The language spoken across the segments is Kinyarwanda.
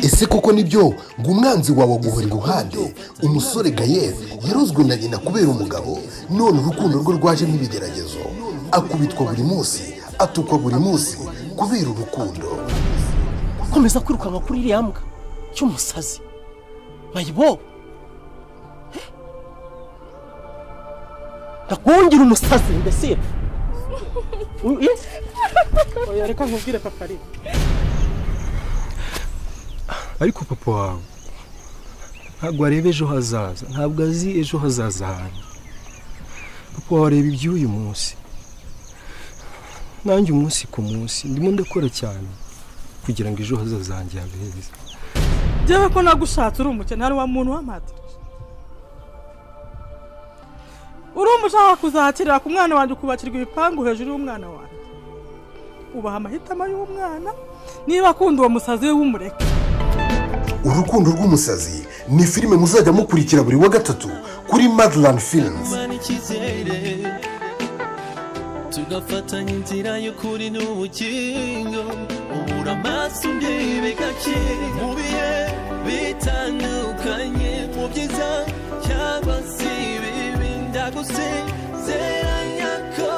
ese koko nibyo ngo umwanzi wawe aguhora iruhande umusore Gaye yarozwe na nyina kubera umugabo none urukundo rwe rwajemo ibigeragezo akubitwa buri munsi atukwa buri munsi kubera urukundo komeza kwirukanka kuri iriya mbwa cy'umusazi mayibo ndakungira umusazi mbese oya reka nkubwire papa ari ariko papa wawe ntabwo areba ejo hazaza ntabwo azi ejo hazaza hanyu papa wawe areba iby'uyu munsi nanjye umunsi ku munsi ndimo ndakora cyane kugira ngo ejo hazaza hanjye habe heza njyewe ko nagushatse uri umukene hari wa muntu w'amata uri umushaka kuzakirira ku mwana wanjye ukubakirwa ibipangu hejuru y'umwana wanjye ubaha amahitamo y'umwana niba akunda uwo musazi we w'umureke urukundo rw'umusazi ni filime muzajya mukurikira buri wa gatatu kuri MOTHERLAND Films tugafatanya inzira y'ukuri n'ubugingo ubura amaso ndebe gake mu bihe bitandukanye mu byiza cyangwa se ibibi ndagusezeranya ko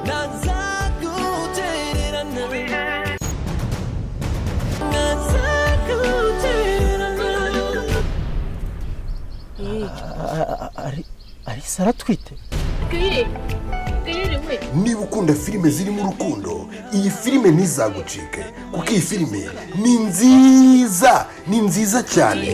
ntazagutererana ari saratwite niba ukunda filime zirimo urukundo iyi filime ntizagucike kuko iyi filime ni nziza cyane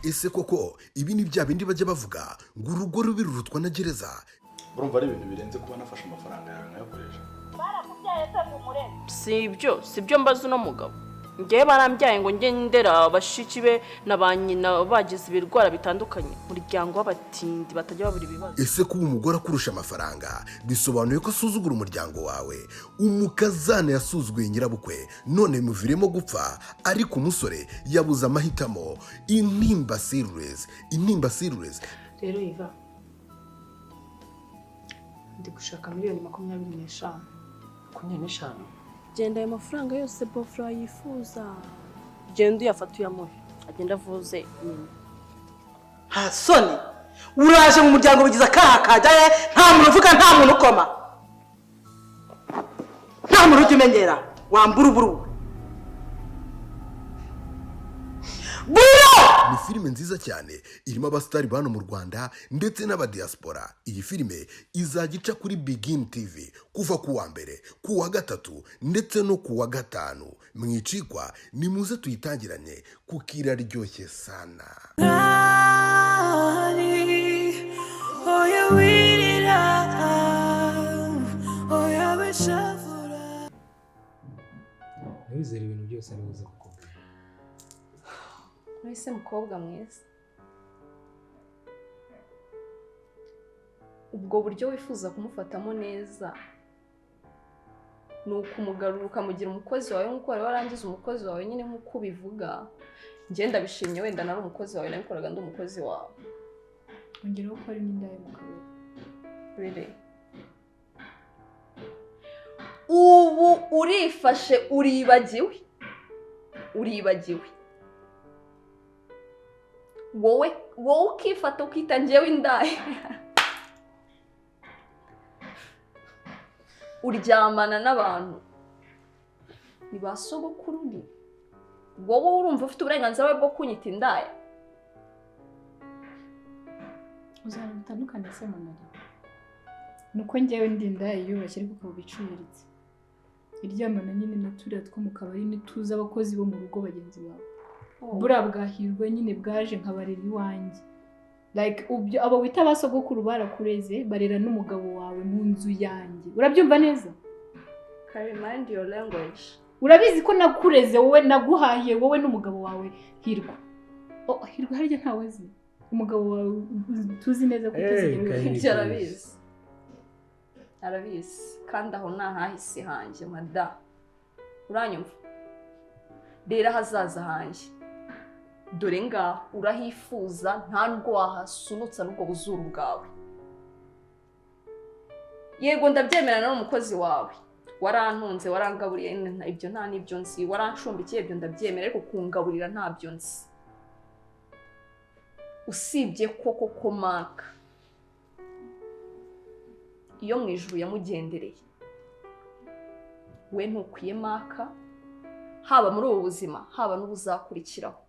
ese koko ibi ni bya bindi bajya bavuga ngo urugo rubi rurutwa na gereza urumva ari ibintu birenze kuba nafashe amafaranga yawe nkayakoresha si ibyo mbaza uno mugabo ngewe barambyaye ngo njye ndera bashiki be na ba nyina bagize ibirwara bitandukanye umuryango w'abatindi batajya babura ibibazo ese kuba umugore akurusha amafaranga bisobanuye ko asuzugura umuryango wawe umukazana yasuzuguye nyirabukwe none bimuviremo gupfa ariko umusore yabuze amahitamo intimba serious rero Iva ndi gushaka miliyoni 25 25 genda ayo mafaranga yose bofra yifuza genda uyafata uyamuhe agenda avuze nyine ha soni uraje mu muryango bigize akaha kajyaye nta muntu uvuga nta muntu ukoma nta muntu ujya umenyera wamburuburu ni filime nziza cyane irimo abasitari bano mu Rwanda ndetse n'abadiaspora iyi filime izagica kuri Begin TV kuva ku wa mbere ku wa gatatu ndetse no ku wa gatanu mwicikwa ni muze tuyitangiranye kukira ryoshye sana Nizere ibintu byose nibuze kukubwira Mwese mukobwa mwiza ubwo buryo wifuza kumufatamo neza ni ukumugarura ukamugira umukozi wawe nk'uko wari warangiza umukozi wawe nyine nk'uko ubivuga ngenda bishimye wenda nari umukozi wawe nabikoraga ndi umukozi wawe ongeraho ko ari n'inda y'umugabo really ubu urifashe uribagiwe wowe ukifata ukita njyewe indaya uryamana n'abantu ni ba sogokuru ni wowe urumva ufite uburenganzira bwo kunyita indaya uzana bitandukanye se monali nuko njyewe ndi indaya yubashye ariko ukaba bicuriritse iryamana nyine na turiya two mu kabari nituza abakozi bo mu rugo bagenzi bawe buriya bwahirwe nyine bwaje nkabarera iwanjye like abo wita abasogokuru barakureze barera n'umugabo wawe mu nzu yanjye urabyumva neza mind your language urabizi ko nakureze wowe naguhahiye wowe n'umugabo wawe hirwa hirwa harya ntawe zi umugabo wawe tuzi neza ko ibyo arabizi kandi aho nahahise hanjye mada uranyumva rero hazaza hanjye dore ngaho urahifuza nta nubwo wahasunutsa n'ubwo buzuru bwawe. Yego ndabyemerana n'umukozi wawe, warantunze warangaburiye, ibyo nta n'ibyo nzi, warancumbikiye, ibyo ndabyemera, ariko kungaburira ntabyo nzi. Usibye koko maka iyo mu ijuru yamugendereye, we ntukwiye maka, haba muri ubu buzima haba n'ubuzakurikiraho.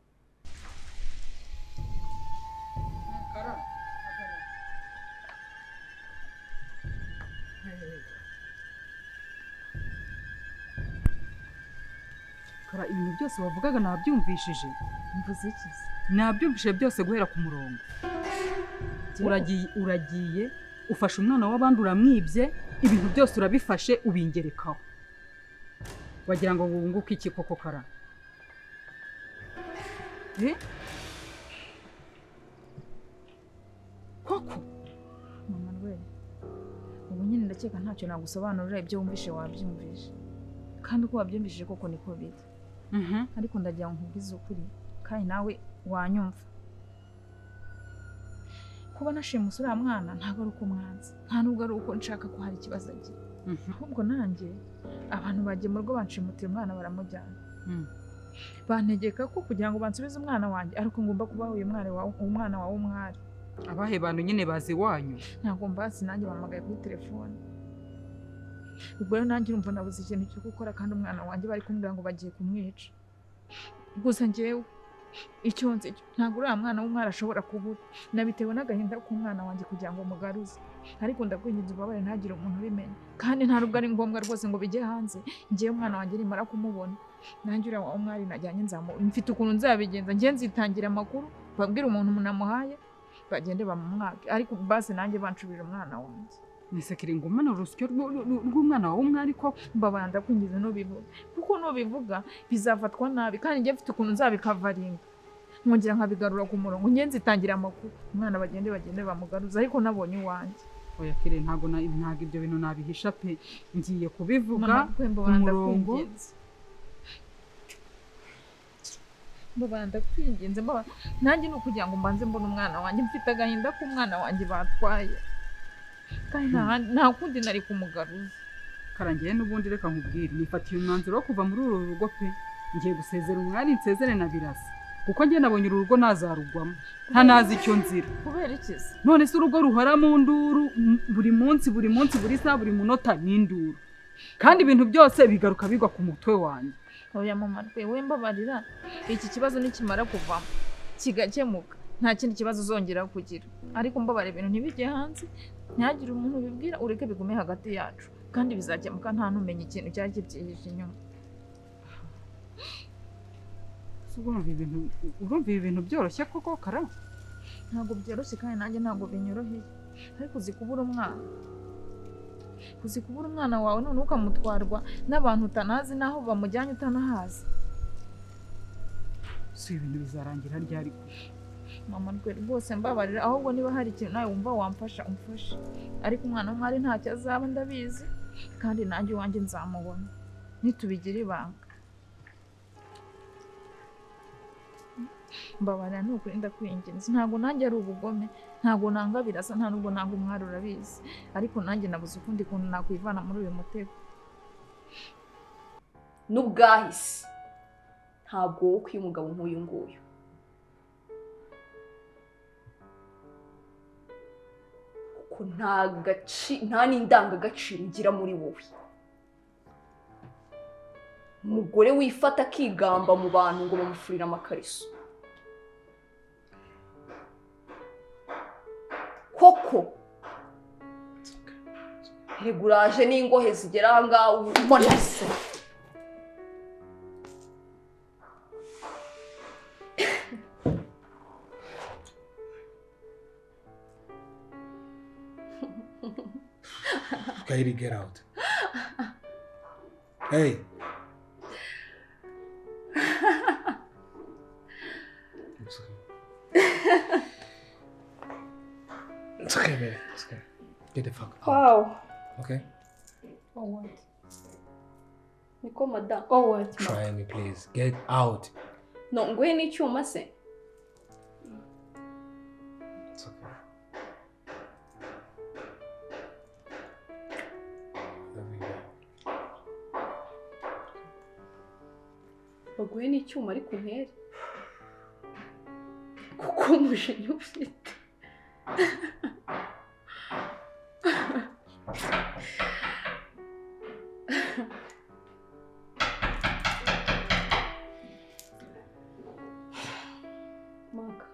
Kara, ibintu byose wavugaga nabyumvishije. Mvuze iki? Nabyumvishije byose guhera ku murongo. Uragiye ufashe umwana w'abandi uramwibye, ibintu byose urabifashe ubingerekaho. Wagira ngo wunguke iki koko Kara? Koko mama we, ubu nyine ndakeka ntacyo nagusobanurira, ibyo wumvishe wabyumvishe, kandi uko wabyumvishije koko niko biri. Ariko ndagira ngo nkubwize ukuri kandi nawe wanyumva. Kuba nashimusa uriya mwana ntabwo ari uko mwanzi, nta nubwo ari uko nshaka ko hari ikibazo agira, ahubwo nanjye abantu bagiye mu rugo banshimutira umwana baramujyana. Bantegeka ko kugira ngo bansubize umwana wanjye ariko ngomba kubaho uyu umwana wawe umwari. Abahe bantu nyine bazi wanyu? Ntabwo mbazi, nanjye bampamagaye kuri telefone. Ubwo rero nanjye urumva nabuze ikintu cyo gukora, kandi umwana wanjye bari kumbwira ngo bagiye kumwica. Gusa njyewe icyo nzi ntabwo uriya mwana w'umwari ashobora kubura, nabitewe n'agahinda k'umwana wanjye kugira ngo mugaruze. Ariko ndakwinginze ubabare ntagire umuntu ubimenya, kandi nta nubwo ari ngombwa rwose ngo bijye hanze. Njyewe umwana wanjye nimara kumubona, nanjye uriya w'umwari najyanye mfite ukuntu nzabigenza. Njye nzitangira amakuru, babwire umuntu namuhaye, bagende bamumwake, ariko basi nanjye banshubira umwana wanjye. Nisekere ngo umwana urusyo rw'umwana wawe umwari ko mbabara, ndakwingize nubivuga, kuko nubivuga bizafatwa nabi, kandi njye mfite ukuntu nzabikavaringa nkongera nkabigarura ku murongo. Njye nzitangira amakuru, umwana bagende bamugaruza, ariko nabonye uwanjye. Oya Kire, ntabwo ibyo bintu nabihisha pe, ngiye kubivuga ku murongo. Mbabara ndakwinginze, nanjye ni ukugira ngo mbanze mbone umwana wanjye. Mfite agahinda k'umwana wanjye batwaye, kandi nta kundi nari kumugaruza. Karangiye n'ubundi reka nkubwire, nifatiye umwanzuro wo kuva muri uru rugo pe. Ngiye gusezera umwari, nsezere na Birasa, kuko njye nabonye uru rugo nazarugwamo, ntanazi icyo nzira. Kubera iki se? None se urugo ruhora mu nduru buri munsi, buri saha, buri munota n'induru, kandi ibintu byose bigaruka bigwa ku mutwe wanjye. Oya mama twe, we mbabarira, iki kibazo nikimara kuvamo kigakemuka nta kindi kibazo uzongera kugira, ariko mbabare ibintu ntibijye hanze, ntihagire umuntu ubibwira, ureke bigume hagati yacu, kandi bizakemuka nta numenye ikintu cyari kibyihishe inyuma. Urumva ibintu byoroshye koko Kara? Ntabwo byoroshye, kandi nanjye ntabwo binyoroheye, ariko uzi kubura umwana wawe none ukamutwarwa n'abantu utanazi, naho bamujyanye utanahazi. Si ibintu bizarangira ryari? Mama rwe rwose mbabarira, ahubwo niba hari ikintu nawe wumva wamfasha umfashe, ariko umwana w'umwari ntacyo azaba ndabizi, kandi nanjye iwanjye nzamubona nitubigira ibanga. Mbabarira ni ukuri ndakwinginze, ntabwo nanjye ari ubugome, ntabwo nanga Birasa, nta nubwo nanga umwari, urabizi, ariko nanjye nabuze ukundi kuntu nakwivana muri uyu mutego. N'ubwahise ntabwo wowe ukwiye umugabo nk'uyu nguyu, kuko nta n'indangagaciro ugira muri wowe. Umugore wifata akigamba mu bantu ngo bamufurire amakariso. Koko reguraje n'ingohe zigera aha ngaha monalisa. Kayiri, get out. Hey. It's okay, baby. It's okay. Get the fuck out. Wow. Okay? Oh what? Niko madam. Oh what? Try me, please. Get out. No, nguhe n'icyuma se. baguhe n'icyuma ariko untere kuko umujinya ufite. Maka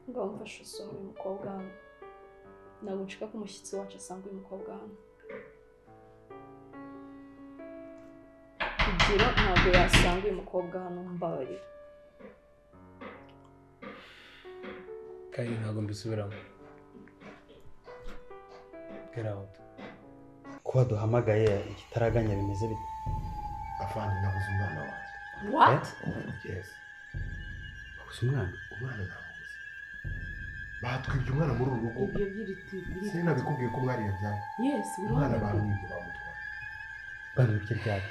ngaho mfashe usohora uyu mukobwa hano. Ntabwo nshaka ko umushyitsi wacu asanga uyu mukobwa hano. Kugira ntabwo yasanga uyu mukobwa hano, mbabarira. kandi ntabwo mbisubiramo. Get out. Kuba duhamagaye igitaraganya bimeze bite? Afande nabuze umwana wanjye. What? Yes. Babuze umwana? Umwana nabuze. Batwibye umwana muri uru rugo. Ibyo by'iriti. Sinabikubwiye ko mwari yabyaye. Yes, umwana bamwibye bamutwara. Bamwibye ryari?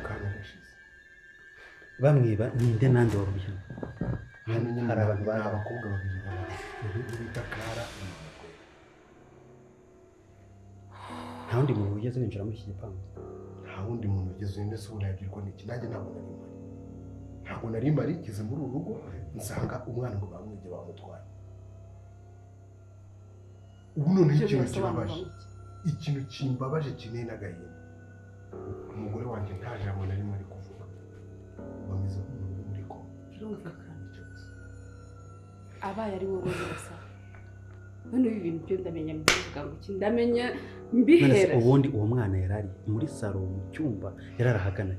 Kanya gashize. Bamwiba ninde nande warubiye? Hari abantu b'abakobwa babiri bita Clara. Nta wundi muntu wigeze winjira muri iki gipangu? Nta wundi muntu ugeze ndetse ubu nabwirwa n'iki, nanjye ntabwo nari mari ngeze muri uru rugo nsanga umwana ngo bamwibye bamutwaye. Ubu none ikintu kimbabaje kineye n'agahinda. Umugore wanjye nta jambo nari mari kuvuga, bameze nk'umuntu muri ko abaye ari wowe gusa. None ibi bintu byo ndamenya mbivuga ngo iki, ndamenya mbihera. Ubundi uwo mwana yarari muri salo mu cyumba yararahagana.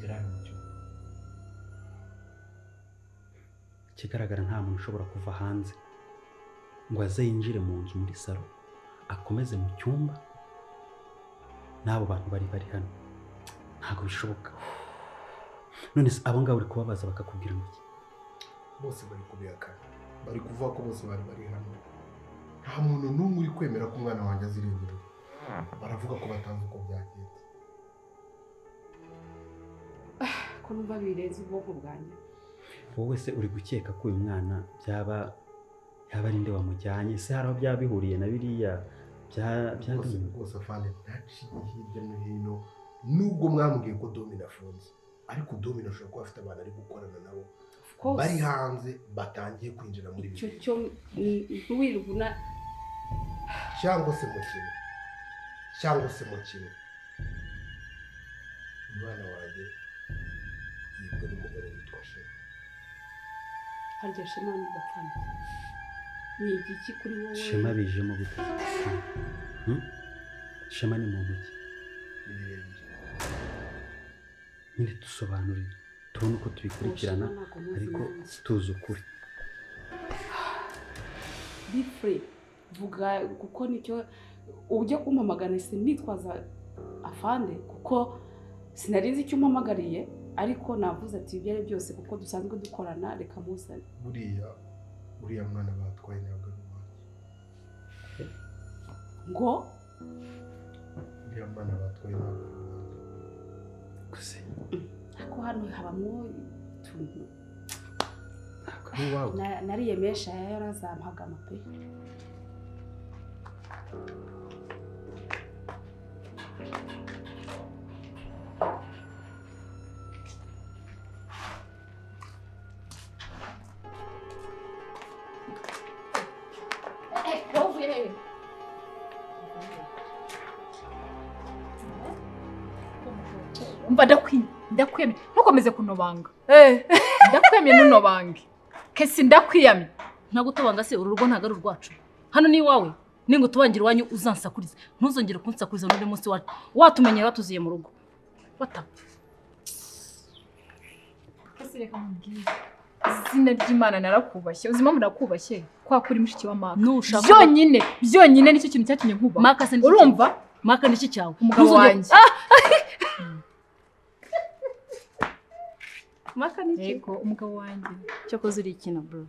Yarari mu cyumba. Kigaragara nta muntu ushobora kuva hanze ngo aze yinjire mu nzu muri salo akomeze mu cyumba n'abo bantu bari hano. Ntabwo bishoboka. None se abo ngabo uri kubabaza bakakubwira ngo iki? Bose bari kubihakana, bari kuvuga ko bose bari hano. Nta muntu n'umwe uri kwemera ko umwana wanjye azirengera. Baravuga ko batanze uko byagenze. Ko numva birenze ubwoko bwanjye. Wowe se uri gukeka ko uyu mwana yaba ari nde wamujyanye? Se hari aho byaba bihuriye na biriya bose afande ntaciye hirya no hino. Nubwo mwambwiye ko Domina afunze, ariko Domina ashobora kuba afite abantu ari gukorana nabo bari hanze batangiye kwinjira muri icyo cyo wirubuna cyangwa se mu kintu. Umwana wanjye yibwe n'umugore witwa Shema. Harya Shema ni gapfana. Ni igiki kuri wowe? Shema bijemo gute? Shema ni muntu ki? Ni dusobanurire tubone uko tubikurikirana ariko tuzi ukuri. Be free. Vuga kuko nicyo ujya kumpamagana sinitwaza afande kuko sinarizi icyo umpamagariye, ariko navuze ati ibyo ari byose kuko dusanzwe dukorana reka muzane. Buriya mwana batwaye ntabwo ari wanjye. Ngo buriya mwana batwaye ntabwo ari wanjye. Gusa ko hano habamo tuntu. Ntabwo ari wawe. Nariyemesha yarazampaga pe. Umva ndakwiyamye ntukomeze kunobanga. Ndakwiyamye ntunobange. Kesi ndakwiyamye. Ntagutobanga se uru rugo ntago ari urwacu. Hano ni wawe. Ningo tubangira wanyu uzansakuriza. Ntuzongere kunsakuriza n'undi munsi watumenyera watuziye mu rugo. Wata. Kesi reka mubwire. Izina ry'Imana narakubashye. Uzima murakubashye. Kwa kuri mushiki wa Maka. Byonyine nicyo kintu cyatumye nkuba. Maka se urumva? Maka niki cyawe? Umugabo wanjye. Maka niki? Yego umugabo wanjye. Cyakoze uri ikina bro.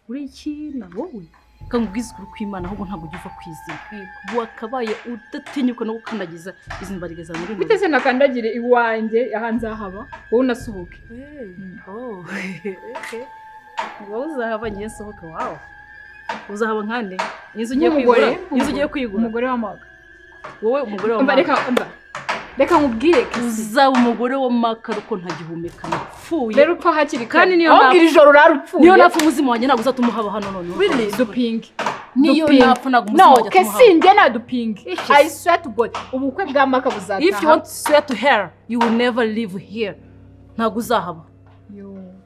Uri ikina wowe. Kamubwiza kuri kw'Imana ahubwo ntabwo ugiva kwizera. Wakabaye udatinyuka no gukandagiza izi mbariga za muri. Biteze nakandagire iwanjye yahanze haba. Wowe unasuhuke. Oh. Wowe uzahaba ngiye sohoka wow. uzahaba nkande inzu ugiye kwigura inzu ugiye kwigura umugore w'amaga wowe umugore w'amaga reka nkubwire uzaba umugore w'amakaro ko ntagihumeka napfuye rero upfa hakiri kandi niyo nabwira ijoro urarupfuye niyo napfa umuzimu wanjye ntabwo uzatumuhaba hano none really dupinge niyo napfa ntabwo umuzimu wanjye atumuhaba no kesinge na dupinge I swear to God ubukwe bwa maka buzataha if you want to swear to her you will never live here ntabwo uzahaba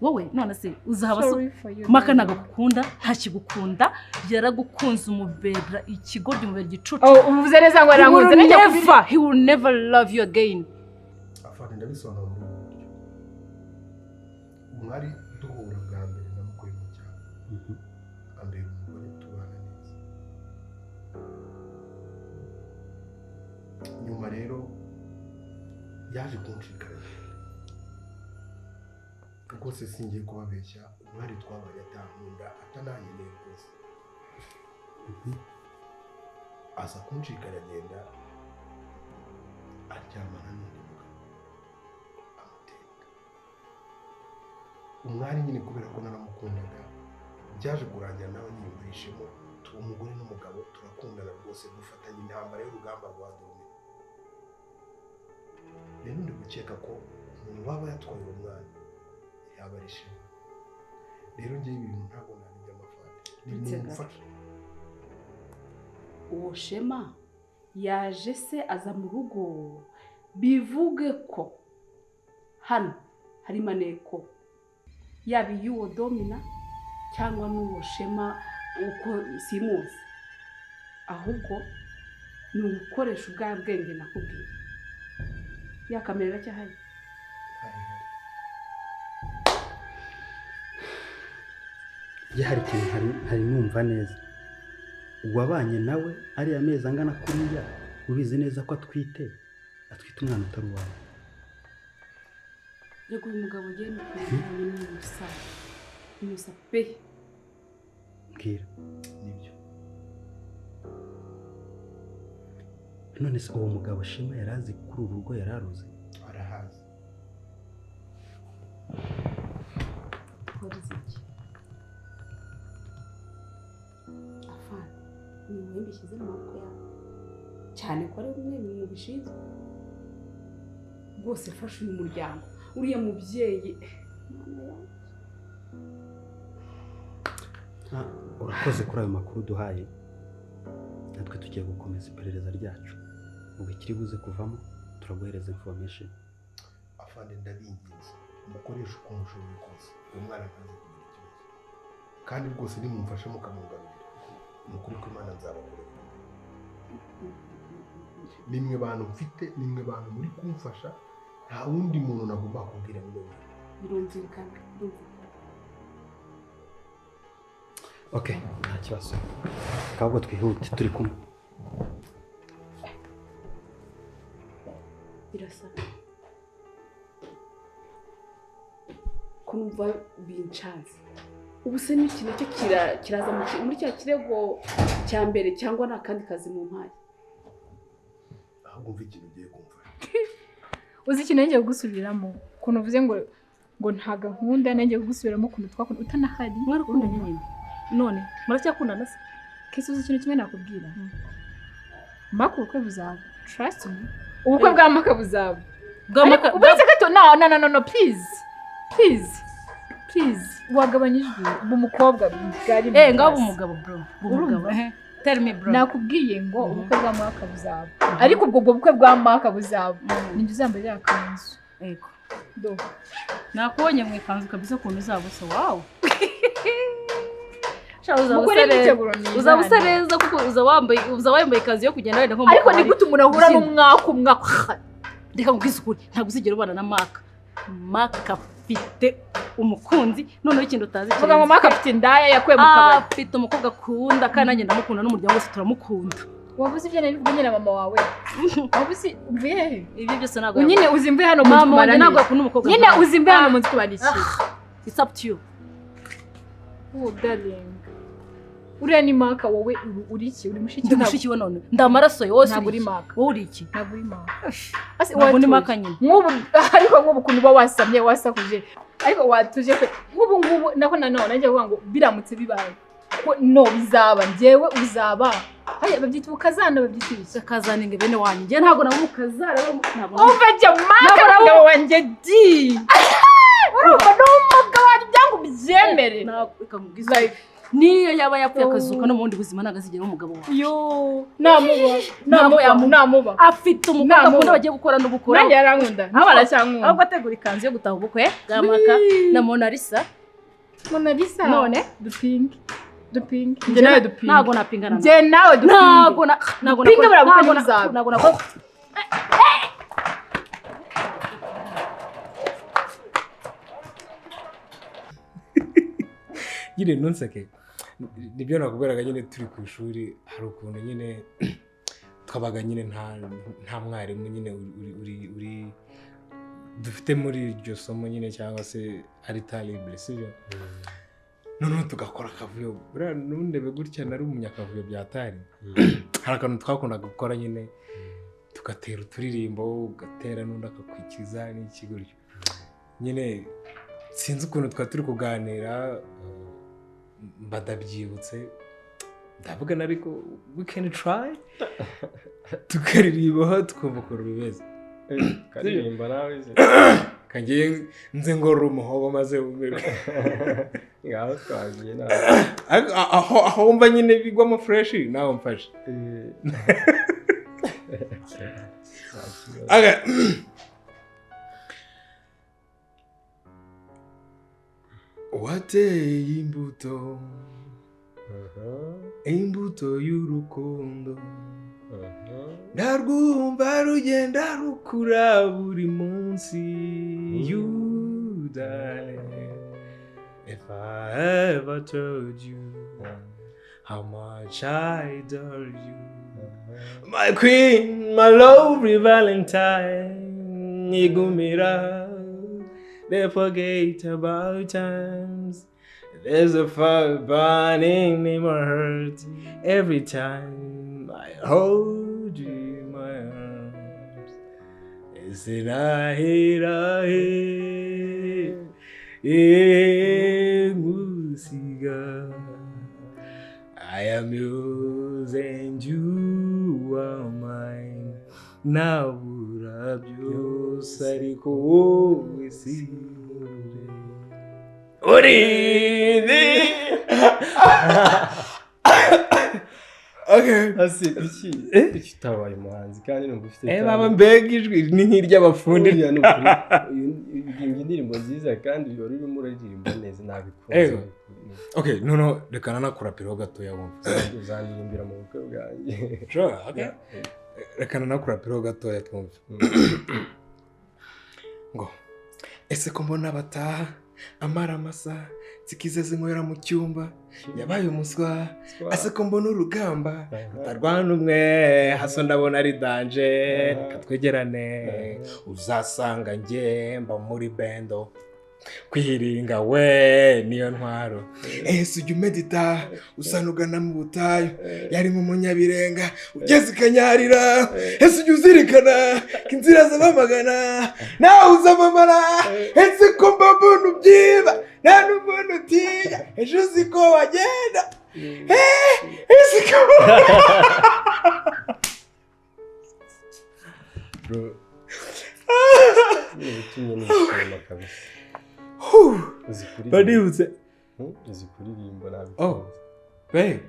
wowe none se uzahaba so maka nagukunda ntakigukunda yaragukunze umubera ikigoryo umubera gicucu uvuze neza ngo arankunze never he will never love you again afande ndabisobanura muri ubu buryo umwari duhura bwa mbere namukuye mu cyaro ambera umugore tubana neza nyuma rero yaje kunshikara rwose singiye kubabeshya umwari twabaye atankunda atananyemeye rwose aza kunshika aragenda aryamana n'undi mugabo amutenda umwari nyine kubera ko naramukundaga byaje kurangira nawe niyumvishemo umugore n'umugabo turakundana rwose dufatanya intambara y'urugamba rwa dome rero ndi gukeka ko umuntu waba yatwaye uwo mwana yabarisha rero ngiye ibintu ntabwo nabijya amafani nimufasha uwo Shema yaje se aza mu rugo bivuge ko hano hari maneko yaba y'uwo domina cyangwa n'uwo Shema uko simuzi ahubwo ni ugukoresha ubwa bwenge nakubwiye yakamerera cyahari hari ikintu hari numva neza wabanye nawe ari amezi angana kuriya ubizi neza ko atwite umwana utari uwawe yego uyu mugabo ugenda kureba n'umusa pe mbwira nibyo none se uwo mugabo Shema yarazi kuri uru rugo yararuze arahazi ni wowe mbishyize mu maboko yawe cyane ko ari umwe mu bishinzwe rwose fasha uyu muryango uriya mubyeyi urakoze kuri ayo makuru duhaye natwe tugiye gukomeza iperereza ryacu ubwo ikiri buze kuvamo turaguhereza information afande ndabinginze mukoresha uko mushoboye kose uwo mwana ntaze kugira ikibazo kandi rwose nimumfashe mukamugarurira ni ukuri ko Imana nzabakorera nimwe bantu mfite nimwe bantu muri kumfasha nta wundi muntu nagomba kubwira mwe birumvikana okay nta kibazo kabwo twihute turi kumwe birasa kumva bincanze ubu se n'ikintu cyo kiraza muri cya kirego cya mbere cyangwa nta kandi kazi mu mpaye ahubwo mva ikintu ugiye kumva uzi ikintu ngiye gusubiramo ukuntu uvuze ngo nta gahunda ngiye gusubiramo ukuntu twakunda utanahari mwarakunda nyine none muracyakundana se kese uzi ikintu kimwe nakubwira maka ubukwe buzaba trust me ubukwe bwa maka buzaba ubetse gato no please wagabanyijwe umukobwa bwari ngabo umugabo bro umugabo tell me bro nakubwiye ngo ubukwe bwa maka buzaba ariko ubwo bukwe bwa maka buzaba ni uzambaye yakanzu ego do nakubonye mu ikanzu kabisa ukuntu uzabusa wow uzaba usa neza kuko uzaba wambaye ikanzu yo kugenda wenda nko ariko ni gute umuntu ahura n'umwaka reka nkubwize ukuri ntabwo uzigera ubana na maka afite umukunzi noneho ikintu utazi vuga ngo maka afite indaya yakuye mu kabari afite umukobwa akunda kandi nanjye ndamukunda n'umuryango wose turamukunda wabuze ibyo nari kuvuga na mama wawe wabuze umvuye he ibyo byose ntabwo nyine uzimvuye hano mu mama wanjye ntabwo akunda umukobwa nyine uzimvuye hano mu tubararikiye it's up to you darling uriya ni maka wowe uri iki uri mushiki we none ndamaraso yose ntabwo uri maka wowe uri iki ntabwo uri maka ntabwo ni maka nyine ariko nk'ubu ukuntu uba wasakuje ariko watuje pe nk'ubu nako nanone najya kuvuga ngo biramutse bibaye no bizaba njyewe uzaba haya babyita ukazana babyita iki akazana inge bene wanyu njye ntabwo nabo mukazara ntabwo umva jamaka umugabo wanjye di urumva n'umugabo wanjye byangu byemere ikakubwiza niyo yaba yapfuye akazuka no mu bundi buzima nagazigera umugabo wawe yo namuba afite umukobwa akunda bagiye gukora n'ubukora nanjye yarankunda ntabara cyangwa ahubwo ategura ikanzu yo gutaha ubukwe bw'amaka na monalisa none dupinge njye nawe dupinge ntabwo napingana njye nawe dupinge ntabwo pinge barabukwe n'uzabe nyine ntunseke nibyo nakubwiraga nyine turi ku ishuri hari ukuntu nyine twabaga nyine nta mwarimu nyine uri dufite muri iryo somo nyine cyangwa se ari talibure sibyo noneho tugakora akavuyo buriya nundebe gutya nari umunyakavuyo byatari hari akantu twakundaga gukora nyine tugatera uturirimbo ugatera n'undi akakwikiza n'iki gutyo nyine sinzi ukuntu twari turi kuganira mbadabyibutse ndavuga ariko we can try tukaririmba tukumva ukuntu bimeze karirimba nawe kangiye nze ngorora umuhobo maze umirwe ngaho twagiye nawe aho wumva nyine bigwamo fresh nawe mfashe wateye imbuto imbuto y'urukundo ndarwumva rugenda rukura buri munsi you darling if I ever told you how much I adore you my queen my lovely valentine igumira they forget about times. There's a fire burning in my heart every time I hold you in my arms. It's in musiga. I am yours and you are mine. Now byose ariko wowe si urinde okay asi iki utabaye umuhanzi kandi numva ufite baba mbega ijwi ni nk'iry'abafundi uririmba indirimbo nziza kandi wari urimo uririmba neza nabikunze okay no rekana nakurapiraho gatoya wumva uzandirimbira mu bukwe bwanjye sure okay rekana nakurapiraho gatoya twumva ngo ese ko mbona bataha amara amasa zikize zinywera mu cyumba yabaye umuswa ese ko mbona urugamba utarwana umwe haso ndabona ari danje katwegerane uzasanga njye mba muri bendo kwihiringa we niyo ntwaro ujya umedita usanugana mu butayu yari mu munyabirenga ugeze ikanyarira ujya uzirikana ko inzira zabamagana nawe uzamamara ko mbona ubyiba nta n'umuntu utinya ejo uzi ko wagenda ko bro utumye n'ishema kabisa baributse uzi kuririmba nabi babe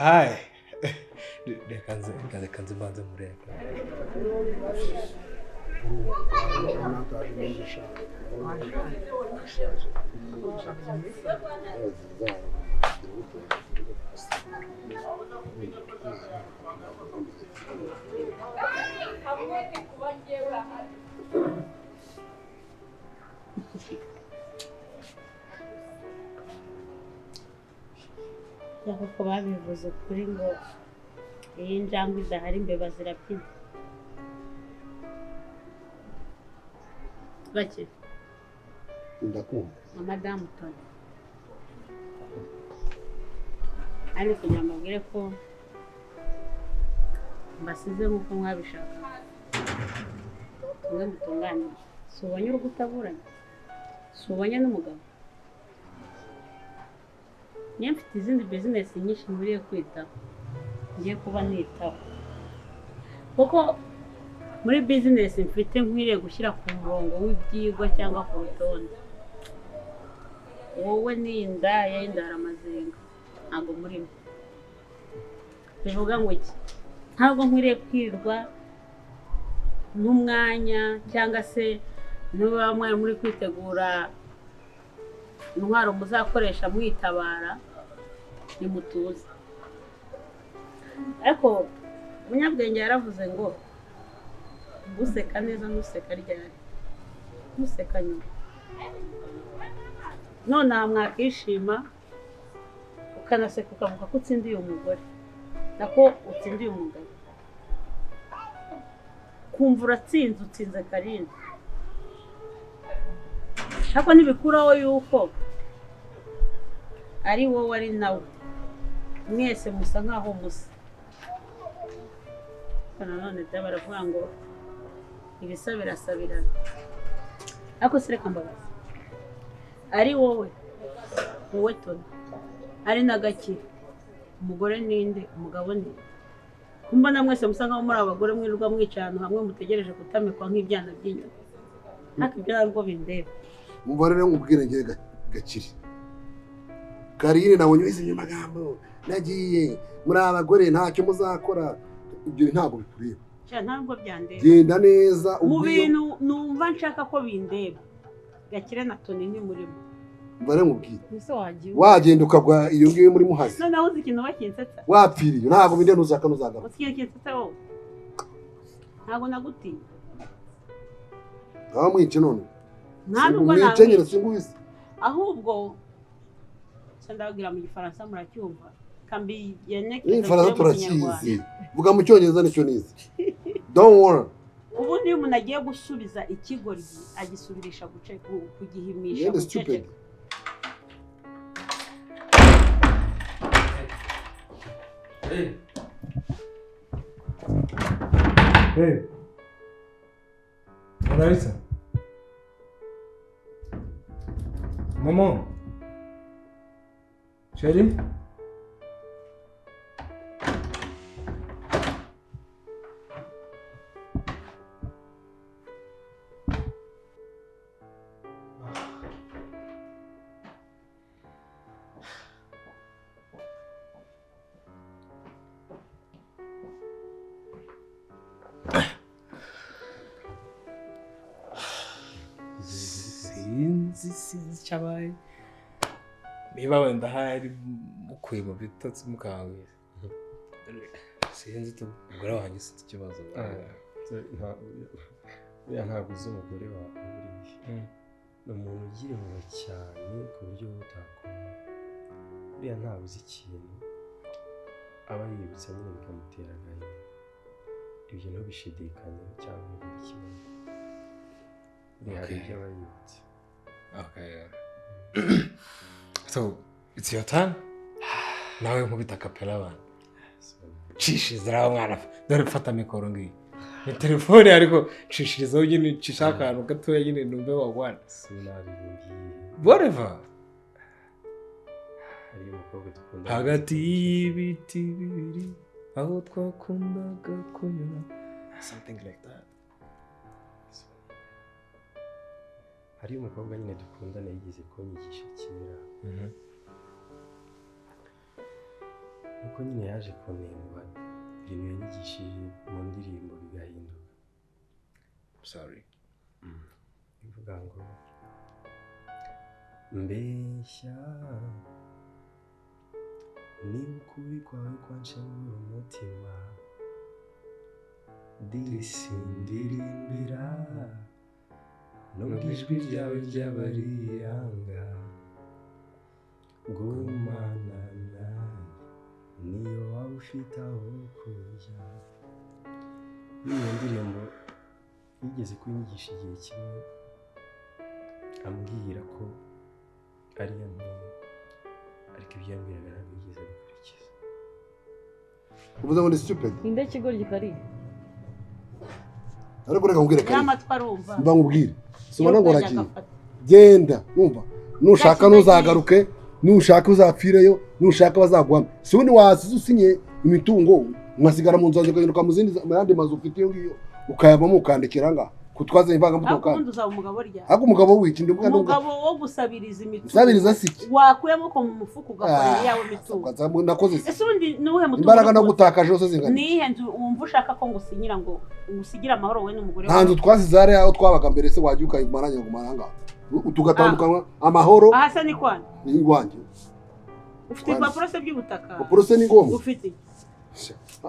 hi reka nze mbanze mureka kuko babivuze kuri ngo iyi njangwe idahari imbeba zirabyina bake ndakumva madamu Tony ari kugira ngo mbwire ko mbasize nk'uko mwabishaka mwe mutunganye si ubonye urugo utaburanye si ubonye n'umugabo niyo mfite izindi business nyinshi nkuriye kwitaho ngiye kuba nitaho kuko muri business mfite nkwiriye gushyira ku murongo w'ibyigwa cyangwa ku rutonde wowe n'indaya y'indaramazenga ntabwo murimo bivuga ngo iki ntabwo nkwiriye kwirwa n'umwanya cyangwa se niba mwari muri kwitegura intwaro muzakoresha mwitabara nimutuze ariko umunyabwenge yaravuze ngo useka neza ntuseka ryari ntuseka nyuma none aha mwakishima ukanaseka ukavuga ko utsindiye umugore nako utsindiye umugabo kumva uratsinze utsinze karindwi ariko ntibikuraho yuko ari wowe ari nawe mwese musa nkaho musa nanone baravuga ngo ibisa birasabirana ariko sireka mbabaza ari wowe Tony ari na Gakire umugore ninde umugabo ninde kumba na mwese musa nkaho muri abagore mwirirwa mwicaye ahantu hamwe mutegereje kutamikwa nk'ibyana by'inyuma ariko ibyo ntabwo bindeba umva rero nkubwire ngiye Gakire Karine nabonye izi magambo nagiye muri abagore ntacyo muzakora ibyo ntabwo bikureba ntabwo byandeba genda neza mu bintu numva nshaka ko bindeba Gakire na Tony ni murimo bare nkubwire wagenda ukagwa iyo ngiyo muri muhazi noneho uzi ikintu bakinsetsa wapfiriye ntabwo binde ntuzaka ntuzagaruka usiye kinsetsa wowe ntabwo nagutinya aho mwice none ntabwo mwicenyere singuhise ahubwo ndabwira mu gifaransa muracyumva kambi yeneke ifaransa turakizi vuga mu cyongereza nicyo nizi don't worry ubundi umuntu agiye gusubiza ikigoryi agisubirisha kugihimisha guceceka Hey, monalisa maman chérie sinzi cyabaye niba wenda hari mukuye mu bitotsi mukangwiza sinzi umugore wanjye ufite ikibazo buriya ntabwo uzi umugore wawe buriya ni umuntu ugira impuhwe cyane ku buryo utakora buriya ntabwo uzi ikintu aba yibutsa nyine bikamutera agahinda ibyo ntubishidikanye cyangwa ntugire ikibazo buriya hari ibyo aba yibutse. Okay. So, it's your turn? Nawe nkubita kapela abantu. Cishizira mwana. Dore fata mikoro ngiyi. Ni telefone ariko cishirizaho nyine cishaka ahantu gatoya nyine numbe wagwana. Sinabimbiye. Whatever. Hari umukobwa dukunda. Hagati y'ibiti bibiri aho twakundaga kunyura. Something like that. Hari umukobwa nyine dukundana yigeze kunyigisha kera. Nuko nyine yaje kunengwa ibintu yanyigishije mu ndirimbo bigahinduka. Sorry. Bivuga ngo mbeshya ni ukuri kwawe kwanshengura umutima disindirimbira nubwo ijwi ryawe ry'abariyanga gumana nawe niyo waba ufite aho kujya. Iyo ndirimbo yigeze kunyigisha igihe kimwe ambwira ko ari yo ntuye ariko ibyo yambwiraga ntabwo yigeze abikurikiza. uvuze ngo ni stupid inde kigoryi kari ariko reka nkubwire kari yamatwa arumva mba nkubwire subona ngo uragiye genda numva nushaka ntuzagaruke nushaka uzapfireyo nushaka bazaguhama si ubundi wasize usinye imitungo mwasigara mu nzu waje ukahinduka mu zindi mu yandi mazu ufite iyo ngiyo ukayabamo ukandikira ngaha kutwaza imvangamutungo kandi akundi uzaba umugabo rya ako umugabo wiki ndi umugabo wo gusabiriza imitungo sabiriza siki wakuyemo ko mu mufuko ugakorera yawe imitungo nakoze ese ubundi nuhe mutungo imbaraga no gutakaje zose zingana nihe nzu wumva ushaka ko ngusinyira ngo ngusigira amahoro we n'umugore nta nzu twasize hariya aho twabaga mbere se wagiye ukayimaranye ngo maranga tugatandukanywa amahoro aha se ni kwani ni iwanjye ufite impapuro se by'ubutaka impapuro se ni ngombwa ufite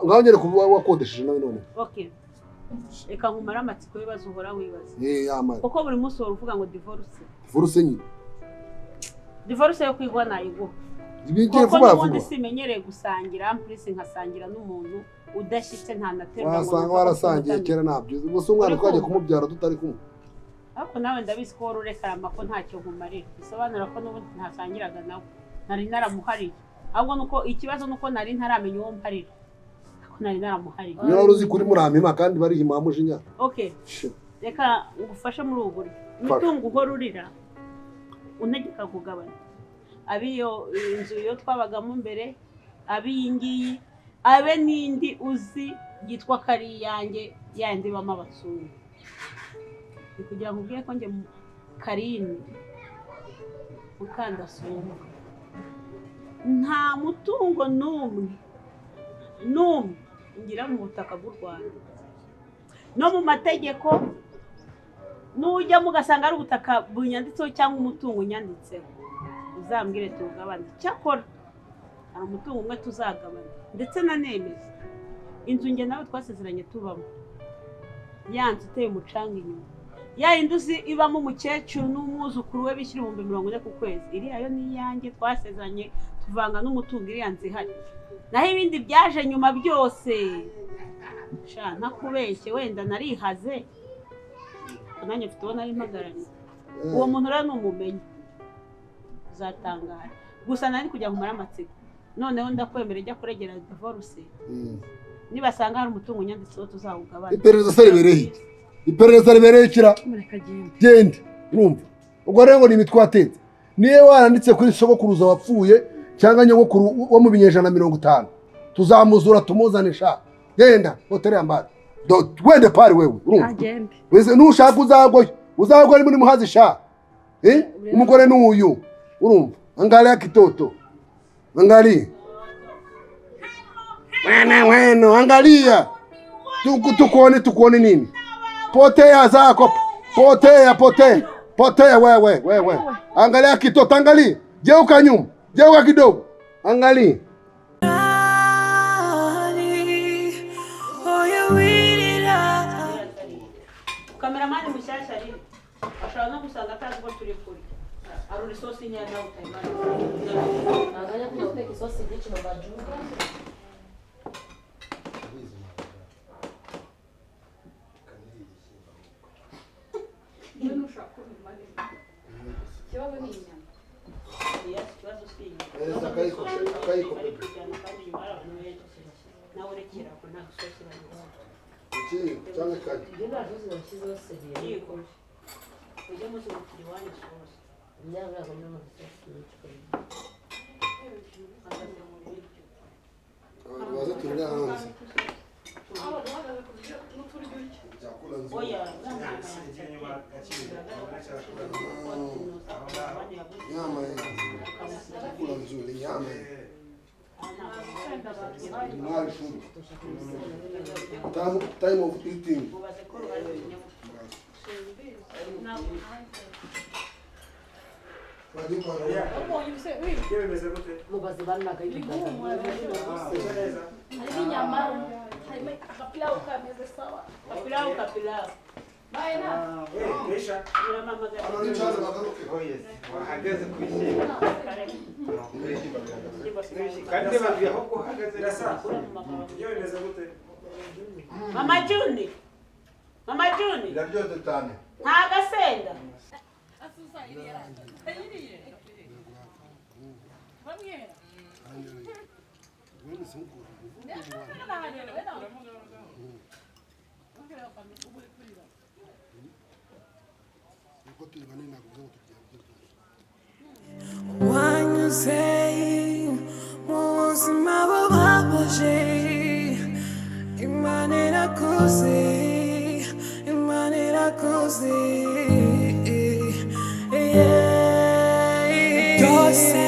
ngaho nyere kuba wakodesheje nawe none okay reka nkumara amatsiko y'ibibazo uhora wibaza yamara kuko buri munsi uhora uvuga ngo divorce nyine divorce yo kwigwa nayiguha ibigiye vuba vuba simenyereye gusangira ampulisi nkasangira n'umuntu udashyitse nta naterwa wasanga warasangiye kera nabyo gusa umwana twagiye kumubyara tutari kumwe ariko nawe ndabizi ko wari urekarama ko ntacyo nkumarira bisobanura ko n'ubundi ntasangiraga nawe nari naramuhariye ahubwo nuko ikibazo nuko nari ntaramenya uwo mparira nari naramuhariye niba uzi kuri muramima kandi barihima mujinya okay reka ngufashe muri ubu buryo umutungo uhora urira untegeka kugabana abiyo inzu yo twabagamo mbere abiyi ngiyi abe n'indi uzi yitwa Kari yanjye yandi bama abasuru kugira ngo ubwiye ko njye Karini ukandasumba nta mutungo n'umwe ngira mu butaka bw'u Rwanda no mu mategeko nujya mugasanga ari ubutaka bunyanditseho cyangwa umutungo unyanditseho uzambwire tugabane cyakora hari umutungo umwe tuzagabana ndetse nanemeza inzu nge nawe twasezeranye tubamo yanzu iteye umucanga inyuma ya induzi ibamo umukecuru n'umwuzukuru we bishyira 40,000 ku kwezi iriya yo ni iyanjye twasezeranye tuvanga n'umutungo iriya nzu ihari naho ibindi byaje nyuma byose sha ntakubeshye wenda narihaze nanjye mfite uwo nari mpagarariye uwo muntu rero n'umumenyi uzatangara gusa nari kujya kumara amatsiko noneho ndakwemera ijya kuregera divorce nibasanga hari umutungo unyanditseho tuzawugabana iperereza ribereye kira genda urumva ubwo rero ngo ni imitwe watetse niyo waranditse kuri sogokuruza wapfuye cyangwa nyogokuru wo mu binyejana 50 tuzamuzura tumuzanisha genda hotel yambara wende pari wewe urumva wese nushaka uzagwa muri muhazi sha umugore n'uyu urumva angalia kitoto angalia Bueno, angalia tukuone nini potea zako potea wewe angalia kitoto angalia geuka nyuma geuka kidogo angalia kameramani mushyashya ari ashobora no gusanga atazi ko turi kuri arura isosi inyanya utayimara naganya kujya guteka isosi nyinshi mu bajuru ikibazo ni inyama ikibazo si inyama nawe urekera ko nta gisosi banywa cyangwa kandi ngira ngo zibashyizeho seriye yego ujye muzi gukira iwanyu sosi imyaka ngo n'ama sosi baza turya hanze oya nyama kula nzuri nyama time of eating mubazi banaga ibigana harimo inyama harimo akapilau kameze sawa kapilau baina kesha ila mama wahagaze ku ishyamba kandi bavuye aho guhagaze rasa iyo bimeze gute mama Juni iraryoze cyane nta gasenda asusa iriya iriye bamwera wewe sio Wanya banyuze mu buzima bubabaje Imana irakoze Imana irakoze byose